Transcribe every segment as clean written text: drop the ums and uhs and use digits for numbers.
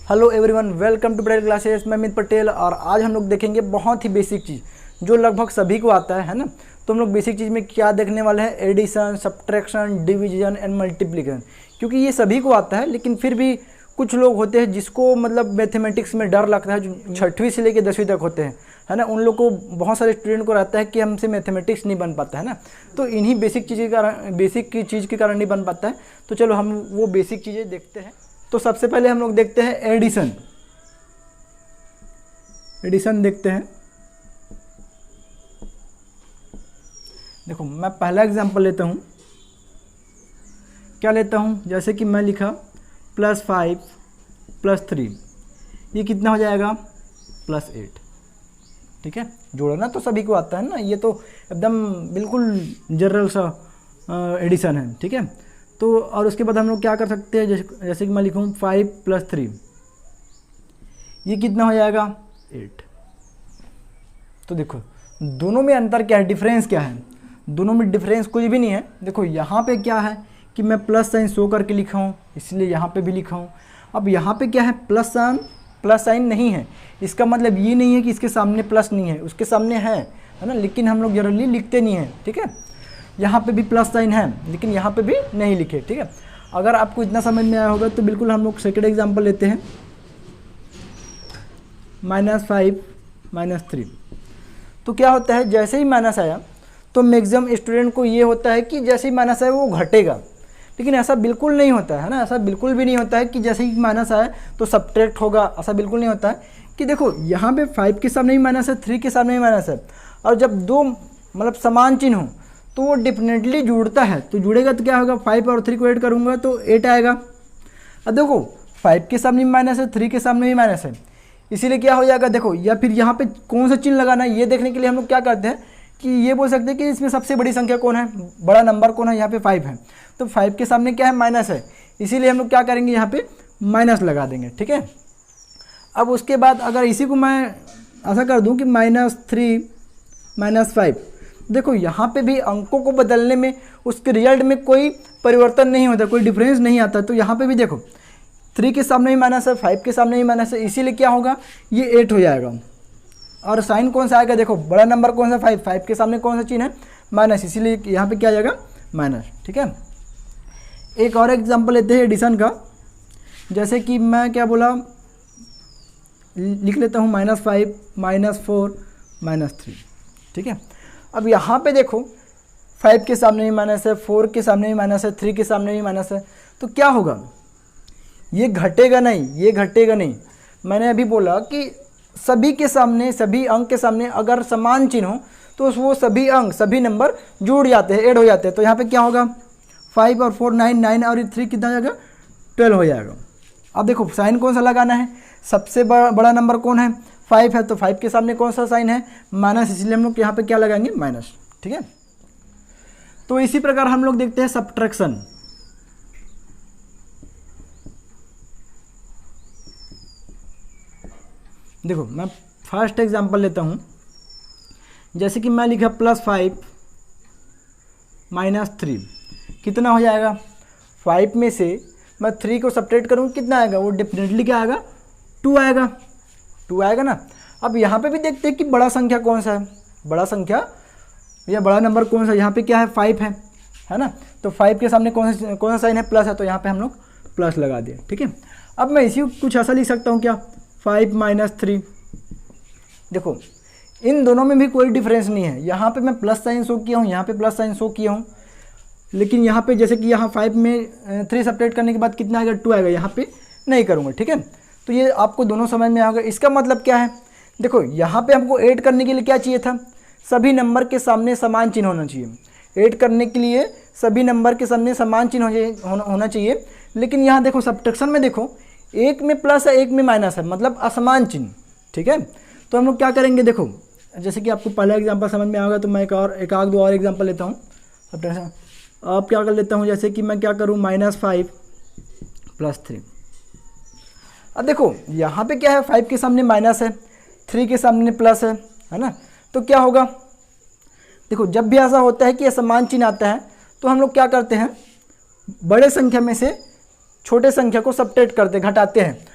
Hello everyone, welcome to Patel classes. मैं अमित पटेल और आज हम लोग देखेंगे बहुत ही बेसिक चीज़ जो लगभग सभी को आता है ना। तो हम लोग बेसिक चीज़ में क्या देखने वाले हैं, addition, subtraction, division and multiplication. क्योंकि ये सभी को आता है, लेकिन फिर भी कुछ लोग होते हैं जिसको मतलब मैथमेटिक्स में डर लगता है, जो 6वीं से लेकर 10वीं तक होते हैं है ना। उन लोग को बहुत सारे स्टूडेंट को रहता है कि हमसे मैथमेटिक्स नहीं बन पाता है ना। तो इन्हीं बेसिक चीज़ के कारण नहीं बन पाता है। तो चलो हम वो बेसिक चीज़ें देखते हैं। तो सबसे पहले हम लोग देखते हैं एडिशन देखते हैं। देखो मैं पहला एग्जांपल लेता हूँ। क्या लेता हूँ, जैसे कि मैं लिखा +5 + 3, ये कितना हो जाएगा +8। ठीक है, जोड़ना तो सभी को आता है ना, ये तो एकदम बिल्कुल जनरल सा एडिशन है। ठीक है, तो और उसके बाद हम लोग क्या कर सकते हैं, जैसे कि मैं लिखूँ 5 + 3, ये कितना हो जाएगा 8। तो देखो दोनों में अंतर क्या है, डिफरेंस क्या है, दोनों में डिफरेंस कुछ भी नहीं है। देखो यहाँ पे क्या है कि मैं प्लस साइन शो करके लिखा हूँ, इसलिए यहाँ पे भी लिखा हूँ। अब यहाँ पे क्या है, प्लस साइन नहीं है, इसका मतलब ये नहीं है कि इसके सामने प्लस नहीं है, उसके सामने है ना, लेकिन हम लोग जनरली लिखते नहीं हैं। ठीक है, यहाँ पे भी प्लस साइन है लेकिन यहाँ पे भी नहीं लिखे। ठीक है, अगर आपको इतना समझ में आया होगा तो बिल्कुल हम लोग सेकेंड एग्जांपल लेते हैं, -5 - 3। तो क्या होता है, जैसे ही माइनस आया तो मैक्सिमम स्टूडेंट को ये होता है कि जैसे ही माइनस आया वो घटेगा, लेकिन ऐसा बिल्कुल नहीं होता है ना। ऐसा बिल्कुल भी नहीं होता है कि जैसे ही माइनस आया तो सब्ट्रैक्ट होगा, ऐसा बिल्कुल नहीं होता है। कि देखो यहाँ पे 5 के सामने भी माइनस है, 3 के सामने भी माइनस है, और जब दो मतलब समान चिन्ह हो तो वो डेफिनेटली जुड़ता है। तो जुड़ेगा तो क्या होगा, 5 और 3 को ऐड करूँगा तो 8 आएगा। अब देखो 5 के सामने भी माइनस है, 3 के सामने भी माइनस है, इसीलिए क्या हो जाएगा देखो। या फिर यहाँ पे कौन सा चिन्ह लगाना है ये देखने के लिए हम लोग क्या करते हैं कि ये बोल सकते हैं कि इसमें सबसे बड़ी संख्या कौन है, बड़ा नंबर कौन है, यहाँ पे 5 है। तो 5 के सामने क्या है, माइनस है, इसीलिए हम लोग क्या करेंगे, यहाँ पे माइनस लगा देंगे। ठीक है, अब उसके बाद अगर इसी को मैं ऐसा कर दूँ कि -3 - 5, देखो यहाँ पे भी अंकों को बदलने में उसके रिजल्ट में कोई परिवर्तन नहीं होता, कोई डिफरेंस नहीं आता। तो यहाँ पे भी देखो 3 के सामने भी माइनस है, 5 के सामने भी माइनस है, इसीलिए क्या होगा, ये 8 हो जाएगा। और साइन कौन सा आएगा, देखो बड़ा नंबर कौन सा, 5 के सामने कौन सा चिन्ह है, माइनस, इसीलिए यहाँ पे क्या आ जाएगा, माइनस। ठीक है, एक और एग्जांपल लेते हैं एडिशन का। जैसे कि मैं क्या बोला, लिख लेता हूँ -5 - 4 - 3। ठीक है, अब यहाँ पे देखो 5 के सामने भी माइनस है, 4 के सामने भी माइनस है, 3 के सामने भी माइनस है, तो क्या होगा, ये घटेगा नहीं, ये घटेगा नहीं। मैंने अभी बोला कि सभी के सामने, सभी अंक के सामने अगर समान चिन्ह हो तो वो सभी अंक, सभी नंबर जुड़ जाते हैं, ऐड हो जाते हैं। तो यहाँ पे क्या होगा, 5 और 4 9 9 और 3 कितना हो जाएगा, 12 हो जाएगा। अब देखो साइन कौन सा लगाना है, सबसे बड़ा नंबर कौन है, 5 है, तो 5 के सामने कौन सा साइन है, माइनस, इसलिए हम लोग यहाँ पे क्या लगाएंगे, माइनस। ठीक है, तो इसी प्रकार हम लोग देखते हैं सब्ट्रैक्शन। देखो मैं फर्स्ट एग्जांपल लेता हूँ। जैसे कि मैं लिखा +5 - 3, कितना हो जाएगा, 5 में से मैं 3 को सब्ट्रैक्ट करूँ कितना आएगा, वो डेफिनेटली क्या आएगा, 2 आएगा, 2 आएगा ना। अब यहाँ पे भी देखते हैं कि बड़ा संख्या कौन सा है, बड़ा संख्या या बड़ा नंबर कौन सा, यहाँ पे क्या है, 5 है ना। तो 5 के सामने कौन सा साइन है, प्लस है, तो यहाँ पे हम लोग प्लस लगा दिए। ठीक है, अब मैं इसी कुछ ऐसा लिख सकता हूँ, क्या, 5 - 3। देखो इन दोनों में भी कोई डिफरेंस नहीं है, यहाँ पे मैं प्लस साइन शो किया हूँ, यहाँ पे प्लस साइन शो किया हूँ, लेकिन यहाँ पे जैसे कि यहाँ 5 में 3 सब्ट्रैक्ट करने के बाद कितना आएगा, 2 आएगा, यहाँ पे नहीं करूँगा। ठीक है, तो ये आपको दोनों समझ में आएगा। इसका मतलब क्या है, देखो यहाँ पे हमको ऐड करने के लिए क्या चाहिए था, सभी नंबर के सामने समान चिन्ह होना चाहिए। ऐड करने के लिए सभी नंबर के सामने समान चिन्ह होना चाहिए, लेकिन यहाँ देखो सब्ट्रैक्शन में देखो एक में प्लस है, एक में माइनस है, मतलब असमान चिन्ह। ठीक है, तो हम लोग क्या करेंगे, देखो जैसे कि आपको पहला एग्जांपल समझ में आएगा, तो मैं एक आध दो और एग्जांपल लेता हूँ। अब क्या कर लेता हूँ, जैसे कि मैं क्या करूँ, -5 + 3। अब देखो यहाँ पे क्या है, 5 के सामने माइनस है, 3 के सामने प्लस है ना। तो क्या होगा, देखो जब भी ऐसा होता है कि असमान चिन्ह आता है तो हम लोग क्या करते हैं, बड़े संख्या में से छोटे संख्या को सब्ट्रैक्ट करते, घटाते हैं।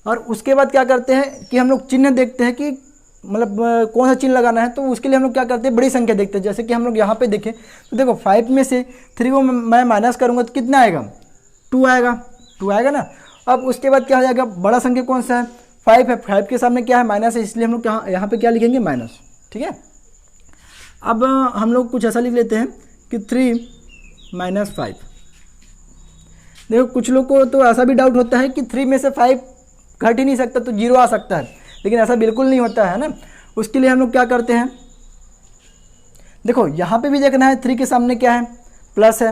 और उसके बाद क्या करते हैं कि हम लोग चिन्ह देखते हैं कि मतलब कौन सा चिन्ह लगाना है। तो उसके लिए हम लोग क्या करते हैं, बड़ी संख्या देखते हैं। जैसे कि हम लोग यहाँ पे देखें तो देखो 5 में से 3 को मैं माइनस करूँगा तो कितना आएगा, 2 आएगा, 2 आएगा ना। अब उसके बाद क्या हो जाएगा, बड़ा संख्या कौन सा है, 5 है, 5 के सामने क्या है, माइनस है, इसलिए हम लोग यहाँ पे क्या लिखेंगे, माइनस। ठीक है, अब हम लोग कुछ ऐसा लिख लेते हैं कि 3 - 5। देखो कुछ लोग को तो ऐसा भी डाउट होता है कि 3 में से 5 घट ही नहीं सकता, तो 0 आ सकता है, लेकिन ऐसा बिल्कुल नहीं होता है ना। उसके लिए हम लोग क्या करते हैं, देखो यहाँ पे भी देखना है 3 के सामने क्या है, प्लस है,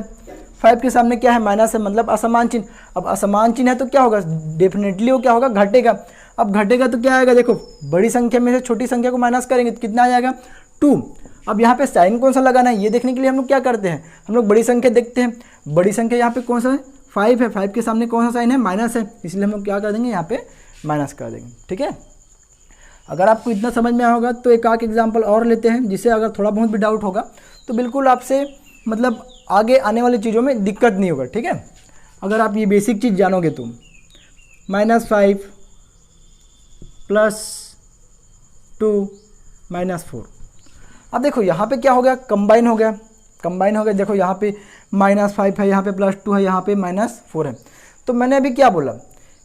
5 के सामने क्या है, माइनस है, मतलब असमान चिन्ह। अब असमान चिन्ह है तो क्या होगा, डेफिनेटली वो क्या होगा, घटेगा। अब घटेगा तो क्या आएगा, देखो बड़ी संख्या में से छोटी संख्या को माइनस करेंगे तो कितना आ जाएगा, 2। अब यहाँ पे साइन कौन सा लगाना है ये देखने के लिए हम लोग क्या करते हैं, हम लोग बड़ी संख्या देखते हैं। बड़ी संख्या यहाँ पे कौन सा है, 5 है, 5 के सामने कौन सा साइन है, माइनस है, इसलिए हम लोग क्या कर देंगे, यहाँ पे माइनस कर देंगे। ठीक है, अगर आपको इतना समझ में आया होगा तो एक आध एग्जाम्पल और लेते हैं, जिससे अगर थोड़ा बहुत भी डाउट होगा तो बिल्कुल आपसे मतलब आगे आने वाली चीज़ों में दिक्कत नहीं होगा। ठीक है, अगर आप ये बेसिक चीज़ जानोगे तो -5 + 2 - 4। अब देखो यहाँ पे क्या हो गया, कंबाइन हो गया, कंबाइन हो गया। देखो यहाँ पे -5 है, यहाँ पे +2 है, यहाँ पे -4 है। तो मैंने अभी क्या बोला,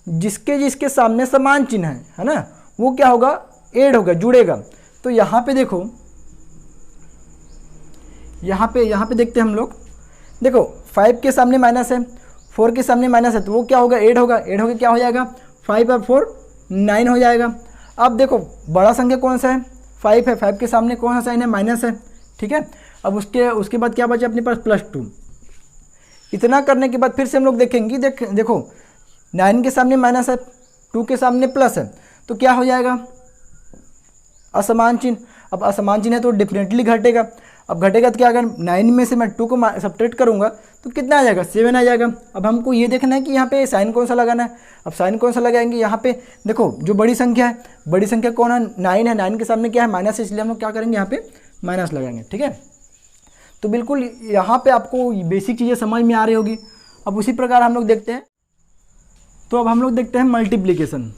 जिसके जिसके सामने समान चिन्ह है ना, वो क्या होगा, ऐड होगा, जुड़ेगा। तो यहाँ पे देखो, यहाँ पे देखते हैं हम लोग, देखो 5 के सामने माइनस है, 4 के सामने माइनस है, तो वो क्या होगा, ऐड होगा, ऐड होकर क्या हो जाएगा, 5 और 4 9 हो जाएगा। अब देखो बड़ा संख्या कौन सा है, 5 है, 5 के सामने कौन सा साइन है, माइनस है। ठीक है, अब उसके बाद क्या बचा अपने पास, +2। इतना करने के बाद फिर से हम लोग देखेंगे, देखो 9 के सामने माइनस है, 2 के सामने प्लस है, तो क्या हो जाएगा, असमान चिन्ह। अब असमान चिन्ह है तो डेफिनेटली घटेगा। अब घटेगा तो क्या, अगर 9 में से मैं 2 को सब्ट्रैक्ट करूंगा तो कितना आ जाएगा, 7 आ जाएगा। अब हमको ये देखना है कि यहाँ पे साइन कौन सा लगाना है। अब साइन कौन सा लगाएंगे, यहाँ पे देखो जो बड़ी संख्या है, बड़ी संख्या कौन है, 9 है, 9 के सामने क्या है, माइनस है, इसलिए हम लोग क्या करेंगे, यहाँ पे माइनस लगाएंगे। ठीक है, तो बिल्कुल यहाँ पे आपको बेसिक चीज़ें समझ में आ रही होगी। अब उसी प्रकार हम लोग देखते हैं, तो अब हम लोग देखते हैं मल्टीप्लिकेशन।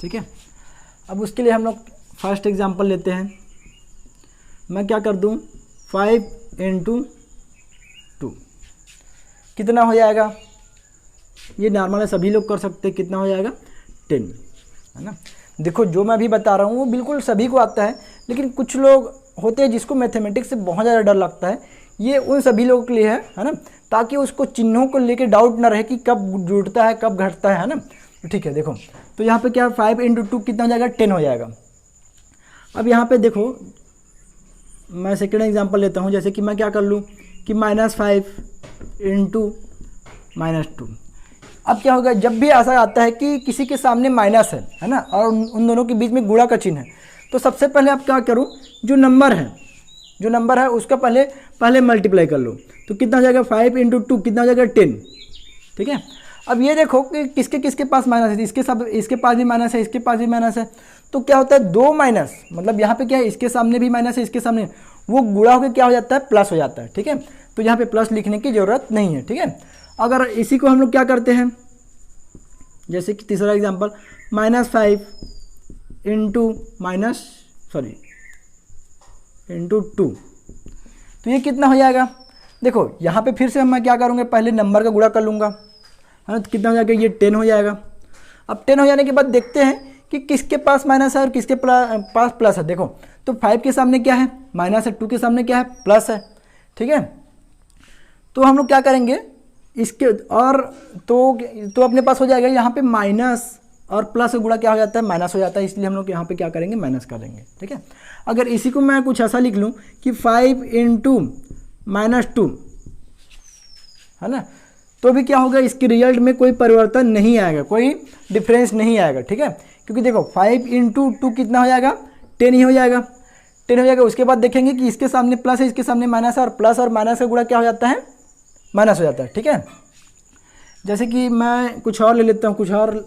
ठीक है, अब उसके लिए हम लोग फर्स्ट एग्जांपल लेते हैं। मैं क्या कर दूं, 5 × 2 कितना हो जाएगा, ये नॉर्मल है, सभी लोग कर सकते हैं, कितना हो जाएगा, 10, है ना। देखो जो मैं अभी बता रहा हूँ वो बिल्कुल सभी को आता है, लेकिन कुछ लोग होते हैं जिसको मैथमेटिक्स से बहुत ज़्यादा डर लगता है। ये उन सभी लोगों के लिए है ना, ताकि उसको चिन्हों को लेके डाउट ना रहे कि कब जुड़ता है कब घटता है ना। ठीक है, देखो तो यहाँ पे क्या, 5 × 2 कितना हो जाएगा, 10 हो जाएगा। अब यहाँ पे देखो मैं सेकेंड एग्जांपल लेता हूँ, जैसे कि मैं क्या कर लूँ कि -5 × -2। अब क्या होगा, जब भी ऐसा आता है कि किसी के सामने माइनस है ना, और उन दोनों के बीच में गुणा का चिन्ह है, तो सबसे पहले आप क्या करो, जो नंबर है उसका पहले मल्टीप्लाई कर लो, तो कितना हो जाएगा, 5 × 2 कितना हो जाएगा, 10। ठीक है, अब ये देखो कि किसके किसके पास माइनस है, इसके पास भी माइनस है, इसके पास भी माइनस है, तो क्या होता है, 2 माइनस, मतलब यहाँ पे क्या है, इसके सामने भी माइनस है, इसके सामने, वो गुणा होकर क्या हो जाता है, प्लस हो जाता है। ठीक है, तो यहाँ पे प्लस लिखने की ज़रूरत नहीं है। ठीक है, अगर इसी को हम लोग क्या करते हैं, जैसे कि तीसरा एग्जाम्पल, -5 × 2, तो ये कितना हो जाएगा, देखो यहाँ पे फिर से मैं क्या करूँगा, पहले नंबर का गुणा कर लूँगा, है ना, तो कितना हो जाएगा, ये 10 हो जाएगा। अब 10 हो जाने के बाद देखते हैं कि किसके पास माइनस है और किसके पास प्लस है। देखो तो 5 के सामने क्या है, माइनस है, 2 के सामने क्या है, प्लस है। ठीक है, तो हम लोग क्या करेंगे, इसके और तो अपने पास हो जाएगा, यहाँ पे माइनस और प्लस का गुणा क्या हो जाता है, माइनस हो जाता है, इसलिए हम लोग यहाँ पे क्या करेंगे, माइनस कर देंगे। ठीक है, अगर इसी को मैं कुछ ऐसा लिख लूँ कि 5 × -2, है ना, तो भी क्या होगा, इसके रिजल्ट में कोई परिवर्तन नहीं आएगा, कोई डिफरेंस नहीं आएगा। ठीक है, क्योंकि देखो 5 × 2 कितना हो जाएगा, 10 ही हो जाएगा, 10 हो जाएगा। उसके बाद देखेंगे कि इसके सामने प्लस है, इसके सामने माइनस है, और प्लस और माइनस का गुणा क्या हो जाता है, माइनस हो जाता है। ठीक है, जैसे कि मैं कुछ और ले लेता हूँ, कुछ और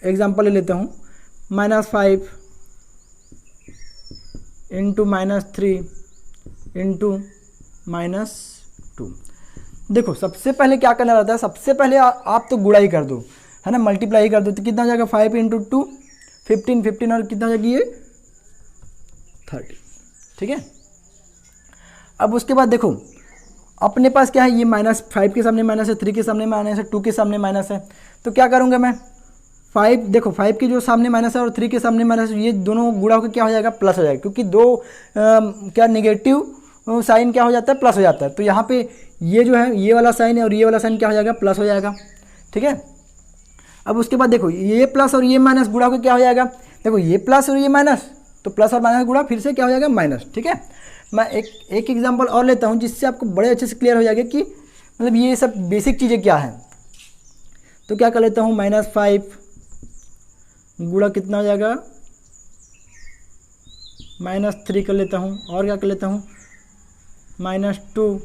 एग्जांपल ले लेता हूँ, -5 × -3 × -2। देखो सबसे पहले क्या करना रहता है, सबसे पहले आप तो गुणा ही कर दो, है ना, मल्टीप्लाई कर दो, तो कितना हो जाएगा 5 × 2 15, 15 और कितना हो जाएगी ये 30, ठीक है। अब उसके बाद देखो अपने पास क्या है, ये -5 के सामने माइनस है, 3 के सामने माइनस है, 2 के सामने माइनस है, तो क्या करूँगा मैं 5, देखो 5 के जो सामने माइनस है और 3 के सामने माइनस है, ये दोनों गुणा होकर क्या हो जाएगा प्लस हो जाएगा, क्योंकि दो क्या नेगेटिव साइन क्या हो जाता है प्लस हो जाता है, तो यहाँ पे ये जो है ये वाला साइन है और ये वाला साइन क्या हो जाएगा प्लस हो जाएगा, ठीक है। अब उसके बाद देखो ये प्लस और ये माइनस गुणा होकर क्या हो जाएगा, देखो ये प्लस और ये माइनस, तो प्लस और माइनस गुणा फिर से क्या हो जाएगा माइनस, ठीक है। मैं एक एग्जांपल और लेता हूँ जिससे आपको बड़े अच्छे से क्लियर हो जाएगा कि मतलब ये सब बेसिक चीज़ें क्या हैं। तो क्या कर लेता हूँ -5 गुणा कितना हो जाएगा -3 कर लेता हूँ, और क्या कर लेता हूँ -2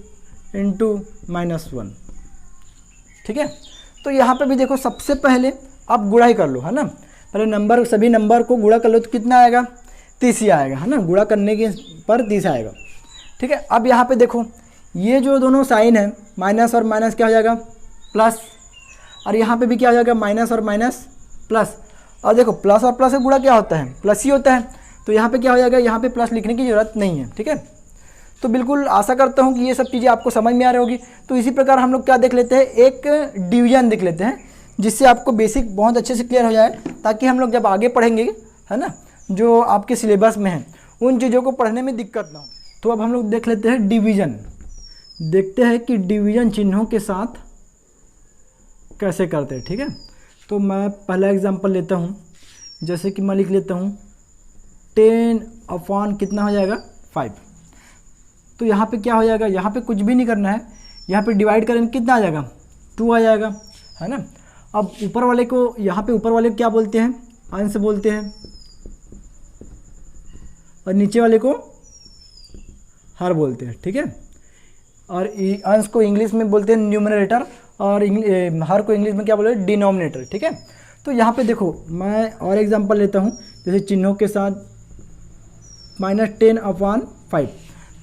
× -1, ठीक है। तो यहाँ पे भी देखो सबसे पहले आप गुणा ही कर लो, है ना, पहले सभी नंबर को गुणा कर लो तो कितना आएगा 30 ही आएगा, है ना, गुणा करने के पर 30 आएगा, ठीक है। अब यहाँ पे देखो ये जो दोनों साइन है माइनस और माइनस क्या हो जाएगा प्लस, और यहाँ पे भी क्या हो जाएगा माइनस और माइनस प्लस, और देखो प्लस और प्लस का गुणा क्या होता है प्लस ही होता है, तो यहाँ पे क्या हो जाएगा, यहाँ पे प्लस लिखने की ज़रूरत नहीं है, ठीक है। तो बिल्कुल आशा करता हूँ कि ये सब चीज़ें आपको समझ में आ रही होगी। तो इसी प्रकार हम लोग क्या देख लेते हैं, एक डिवीजन देख लेते हैं जिससे आपको बेसिक बहुत अच्छे से क्लियर हो जाए, ताकि हम लोग जब आगे पढ़ेंगे, है ना, जो आपके सिलेबस में है उन चीज़ों को पढ़ने में दिक्कत ना हो। तो अब हम लोग देख लेते हैं डिवीज़न, देखते हैं कि डिवीज़न चिन्हों के साथ कैसे करते हैं, ठीक है। तो मैं पहला एग्जांपल लेता हूँ, जैसे कि मैं लिख लेता हूँ 10 कितना हो जाएगा 5। तो यहाँ पे क्या हो जाएगा, यहाँ पे कुछ भी नहीं करना है, यहाँ पे डिवाइड करेंगे कितना आ जाएगा 2 आ जाएगा, है ना। अब ऊपर वाले को, यहाँ पे ऊपर वाले को क्या बोलते हैं अंश बोलते हैं, और नीचे वाले को हर बोलते हैं, ठीक है। और अंश को इंग्लिश में बोलते हैं न्यूमरेटर, और हर को इंग्लिश में क्या बोलते हैं डिनोमिनेटर, ठीक है। तो यहाँ पे देखो मैं और एग्जांपल लेता हूँ, जैसे चिन्हों के साथ -10/5।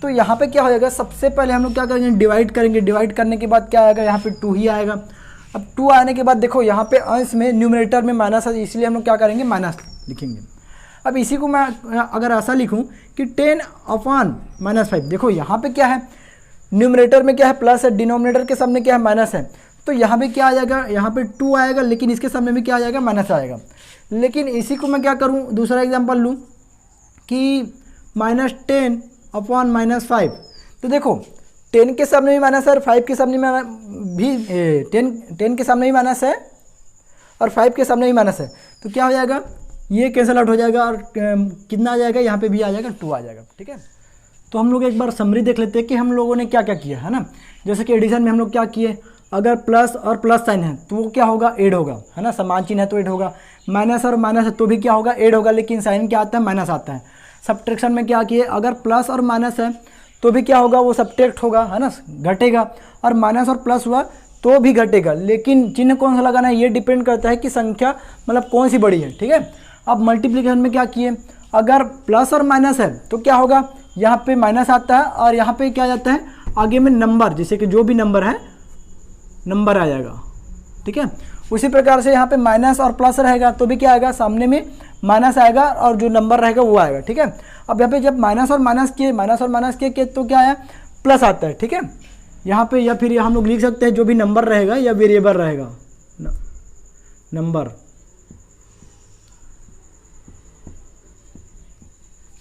तो यहाँ पे क्या हो जाएगा, सबसे पहले हम लोग क्या करेंगे डिवाइड करेंगे, डिवाइड करने के बाद क्या आएगा, यहाँ पे 2 ही आएगा। अब 2 आने के बाद देखो यहाँ पे अंश में न्यूमरेटर में माइनस है, इसलिए हम लोग क्या करेंगे माइनस लिखेंगे। अब इसी को मैं अगर ऐसा लिखूँ कि 10/-5, देखो यहाँ पे क्या है, न्यूमरेटर में क्या है प्लस है, डिनोमिनेटर के सामने क्या है माइनस है, तो यहाँ पे क्या आ जाएगा, यहाँ पे 2 आएगा, लेकिन इसके सामने भी क्या आ जाएगा माइनस आएगा। लेकिन इसी को मैं क्या करूँ, दूसरा एग्जांपल लूँ कि -10/-5। तो देखो 10 के सामने भी माइनस है और 5 के सामने भी 10 के सामने भी माइनस है और 5 के सामने भी माइनस है, तो क्या हो जाएगा ये कैंसिल आउट हो जाएगा, और कितना आ जाएगा, यहाँ पे भी आ जाएगा 2 आ जाएगा, ठीक है। तो हम लोग एक बार समरी देख लेते हैं कि हम लोगों ने क्या क्या किया, है ना। जैसे कि एडिशन में हम लोग क्या किए, अगर प्लस और प्लस साइन है तो वो क्या होगा ऐड होगा, है ना, समान चिन्ह है तो ऐड होगा, माइनस और माइनस है तो भी क्या होगा ऐड होगा, लेकिन साइन क्या आता है माइनस आता है। सब्ट्रैक्शन में क्या किए, अगर प्लस और माइनस है तो भी क्या होगा वो सब्ट्रैक्ट होगा, है ना, घटेगा, और माइनस और प्लस हुआ तो भी घटेगा, लेकिन चिन्ह कौन सा लगाना है ये डिपेंड करता है कि संख्या मतलब कौन सी बड़ी है, ठीक है। अब मल्टीप्लिकेशन में क्या किए, अगर प्लस और माइनस है तो क्या होगा, यहाँ पे माइनस आता है और यहाँ पे क्या जाता है आगे में नंबर, जैसे कि जो भी नंबर है नंबर आ जाएगा, ठीक है। उसी प्रकार से यहाँ पे माइनस और प्लस रहेगा तो भी क्या आएगा, सामने में माइनस आएगा और जो नंबर रहेगा वो आएगा, ठीक है। अब यहाँ पे जब माइनस और माइनस किए तो क्या आया प्लस आता है, ठीक है। यहाँ पे या फिर हम लोग लिख सकते हैं जो भी नंबर रहेगा या वेरिएबल रहेगा नंबर,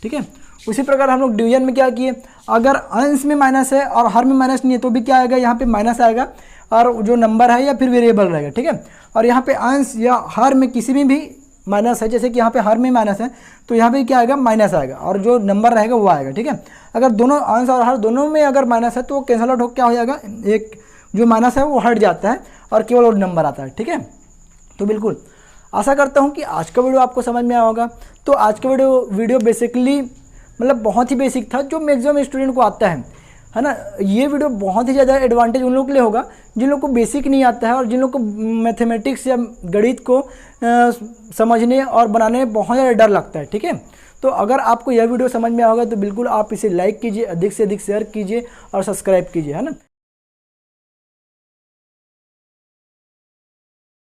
ठीक है। उसी प्रकार हम लोग डिवीजन में क्या किए, अगर अंश में माइनस है और हर में माइनस नहीं है तो भी क्या आएगा, यहाँ पे माइनस आएगा और जो नंबर है या फिर वेरिएबल रहेगा, ठीक है। और यहाँ पे अंश या हर में किसी में भी माइनस है, जैसे कि यहाँ पे हर में माइनस है तो यहाँ पे क्या आएगा माइनस आएगा और जो नंबर रहेगा वो आएगा, ठीक है। अगर दोनों अंश और हर दोनों में अगर माइनस है तो कैंसल आउट हो क्या हो जाएगा, एक जो माइनस है वो हट जाता है और केवल और नंबर आता है, ठीक है। तो बिल्कुल आशा करता हूँ कि आज का वीडियो आपको समझ में आया होगा। तो आज का वीडियो बेसिकली मतलब बहुत ही बेसिक था, जो मैक्सिमम स्टूडेंट को आता है ना। ये वीडियो बहुत ही ज़्यादा एडवांटेज उन लोगों के लिए होगा जिन लोगों को बेसिक नहीं आता है और जिन लोगों को मैथमेटिक्स या गणित को समझने और बनाने में बहुत ज़्यादा डर लगता है, ठीक है। तो अगर आपको यह वीडियो समझ में आएगा तो बिल्कुल आप इसे लाइक कीजिए, अधिक से अधिक शेयर कीजिए और सब्सक्राइब कीजिए, है ना।